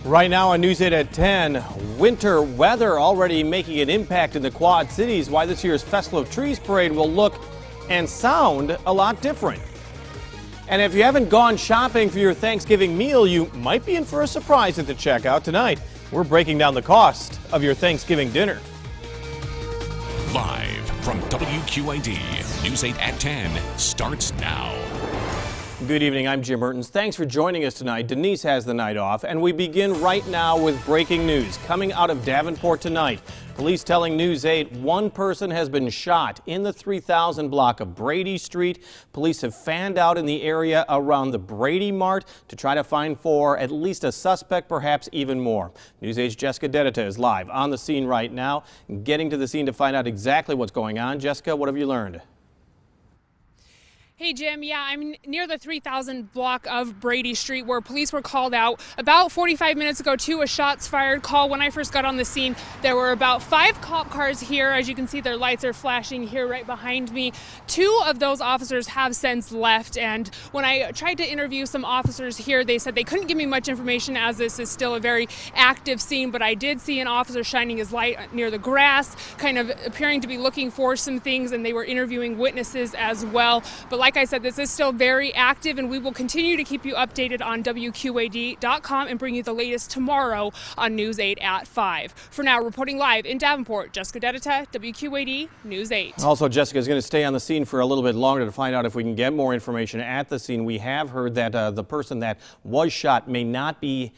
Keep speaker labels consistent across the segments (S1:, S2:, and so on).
S1: Right now on News 8 at 10, winter weather already making an impact in the Quad Cities. Why this year's Festival of Trees parade will look and sound a lot different. And if you haven't gone shopping for your Thanksgiving meal, you might be in for a surprise at the checkout. Tonight, we're breaking down the cost of your Thanksgiving dinner.
S2: Live from WQAD, News 8 at 10 starts now.
S1: Good evening, I'm Jim Mertens. Thanks for joining us tonight. Denise has the night off, and we begin right now with breaking news. Coming out of Davenport tonight, police telling News 8 one person has been shot in the 3000 block of Brady Street. Police have fanned out in the area around the Brady Mart to try to find for at least a suspect, perhaps even more. News 8's Jessica Dedita is live on the scene right now, getting to the scene to find out exactly what's going on. Jessica, what have you learned?
S3: Hey Jim, yeah, I'm near the 3000 block of Brady Street where police were called out about 45 minutes ago to a shots fired call. When I first got on the scene, there were about 5 cop cars here. As you can see, their lights are flashing here right behind me. 2 of those officers have since left, and when I tried to interview some officers here, they said they couldn't give me much information as this is still a very active scene, but I did see an officer shining his light near the grass, kind of appearing to be looking for some things, and they were interviewing witnesses as well. But like I said, this is still very active, and we will continue to keep you updated on WQAD.com and bring you the latest tomorrow on News 8 at 5. For now, reporting live in Davenport, Jessica Dedita, WQAD News 8. Also, Jessica is going to stay on the scene for a little bit longer to find out if we can get more information at the scene. We have heard that the person that was shot may not be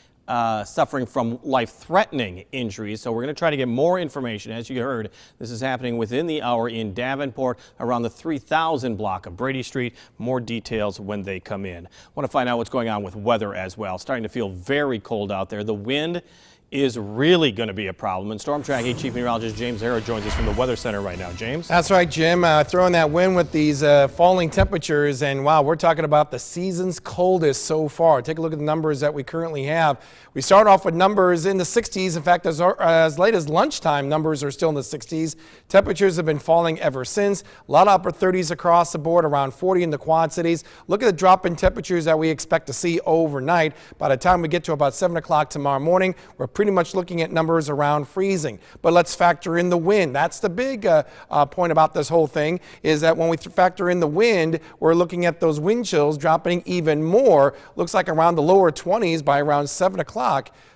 S3: suffering from life-threatening injuries. So we're going to try to get more information. As you heard, this is happening within the hour in Davenport around the 3000 block of Brady Street. More details when they come in. Want to find out what's going on with weather as well. Starting to feel very cold out there. The wind is really going to be a problem. And Storm Track 8 Chief Meteorologist James Harrow joins us from the Weather Center right now. James?
S4: That's right, Jim. Throwing that wind with these falling temperatures, and wow, we're talking about the season's coldest so far. Take a look at the numbers that we currently have. We start off with numbers in the 60s. In fact, as late as lunchtime, numbers are still in the 60s. Temperatures have been falling ever since. A lot of upper 30s across the board, around 40 in the Quad Cities. Look at the drop in temperatures that we expect to see overnight. By the time we get to about 7 o'clock tomorrow morning, we're pretty much looking at numbers around freezing. But let's factor in the wind. That's the big point about this whole thing, is that when we factor in the wind, we're looking at those wind chills dropping even more. Looks like around the lower 20s by around 7 o'clock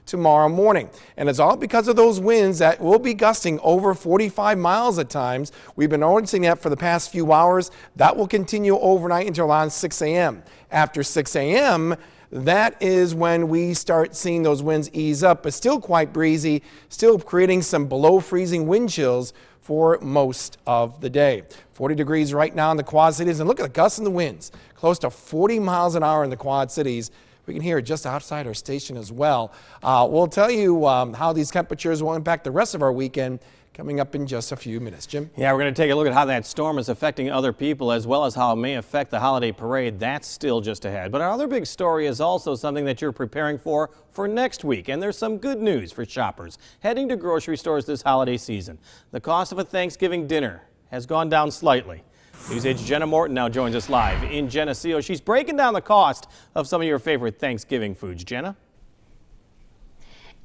S4: tomorrow morning. And it's all because of those winds that will be gusting over 45 miles at times. We've been noticing that for the past few hours. That will continue overnight until around 6 a.m. After 6 a.m., that is when we start seeing those winds ease up, but still quite breezy, still creating some below freezing wind chills for most of the day. 40 degrees right now in the Quad Cities, and look at the gusts and the winds, close to 40 miles an hour in the Quad Cities. We can hear it just outside our station as well. We'll tell you how these temperatures will impact the rest of our weekend coming up in just a few minutes. Jim?
S1: Yeah, we're going to take a look at how that storm is affecting other people as well as how it may affect the holiday parade. That's still just ahead. But our other big story is also something that you're preparing for next week. And there's some good news for shoppers heading to grocery stores this holiday season. The cost of a Thanksgiving dinner has gone down slightly. News 8's Jenna Morton now joins us live in Geneseo. She's breaking down the cost of some of your favorite Thanksgiving foods. Jenna?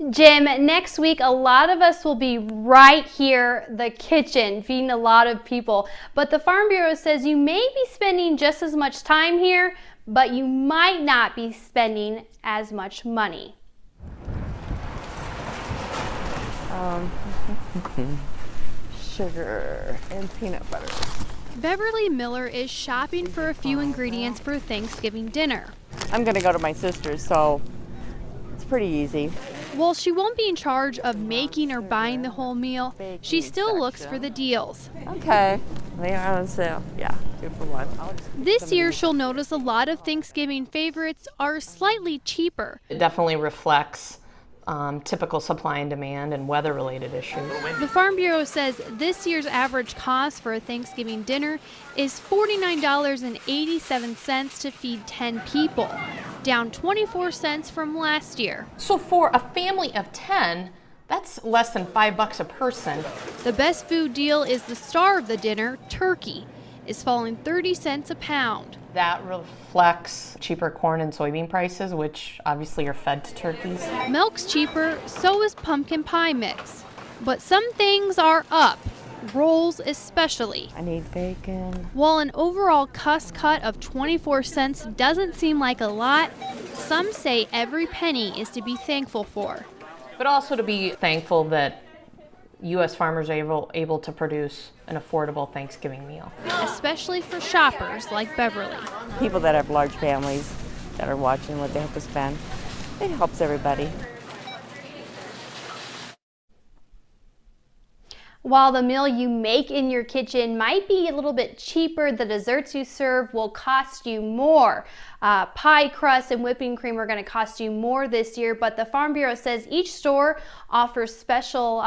S5: Jim, next week a lot of us will be right here, the kitchen, feeding a lot of people. But the Farm Bureau says you may be spending just as much time here, but you might not be spending as much money.
S6: Sugar and peanut butter.
S7: Beverly Miller is shopping for a few ingredients for Thanksgiving dinner.
S6: I'm going to go to my sister's, so it's pretty easy.
S7: While she won't be in charge of making or buying the whole meal, she still looks for the deals.
S6: Okay, they are on sale. Yeah, 2 for 1.
S7: This year, she'll notice a lot of Thanksgiving favorites are slightly cheaper.
S8: It definitely reflects typical supply and demand and weather-related issues.
S7: The Farm Bureau says this year's average cost for a Thanksgiving dinner is $49.87 to feed 10 people, down 24 cents from last year.
S8: So for a family of 10, that's less than $5 a person.
S7: The best food deal is the star of the dinner, turkey, is falling 30 cents a pound.
S8: That reflects cheaper corn and soybean prices, which obviously are fed to turkeys.
S7: Milk's cheaper, so is pumpkin pie mix. But some things are up, rolls especially.
S6: I need bacon.
S7: While an overall cost cut of 24 cents doesn't seem like a lot, some say every penny is to be thankful for.
S8: But also to be thankful that U.S. farmers are able to produce an affordable Thanksgiving meal.
S7: Especially for shoppers like Beverly.
S6: People that have large families that are watching what they have to spend, it helps everybody.
S5: While the meal you make in your kitchen might be a little bit cheaper, the desserts you serve will cost you more. Pie crust and whipping cream are going to cost you more this year, but the Farm Bureau says each store offers special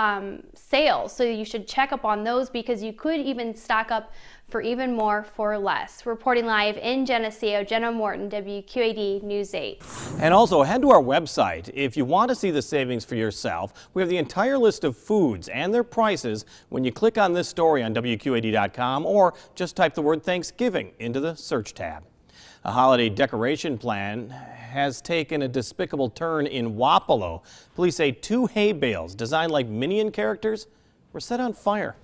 S5: sales, so you should check up on those because you could even stock up for even more for less. Reporting live in Geneseo, Jenna Morton, WQAD News 8.
S1: And also head to our website. If you want to see the savings for yourself, we have the entire list of foods and their prices when you click on this story on WQAD.com or just type the word Thanksgiving into the search tab. A holiday decoration plan has taken a despicable turn in Wapello. Police say 2 hay bales designed like Minion characters were set on fire.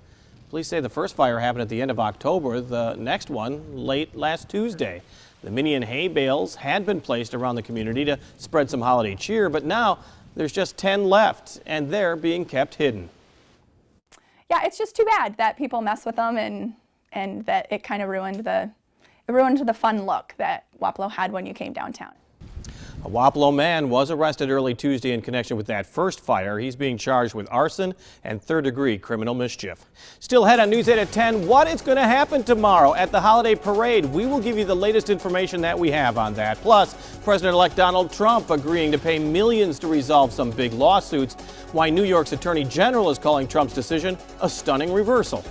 S1: Police say the first fire happened at the end of October, the next one late last Tuesday. The Minion hay bales had been placed around the community to spread some holiday cheer, but now there's just 10 left, and they're being kept hidden.
S9: Yeah, it's just too bad that people mess with them and that it kind of ruined the fun look that Wapello had when you came downtown.
S1: A Wapello man was arrested early Tuesday in connection with that first fire. He's being charged with arson and third-degree criminal mischief. Still ahead on News 8 at 10, what is going to happen tomorrow at the holiday parade? We will give you the latest information that we have on that. Plus, President-elect Donald Trump agreeing to pay millions to resolve some big lawsuits. Why New York's Attorney General is calling Trump's decision a stunning reversal.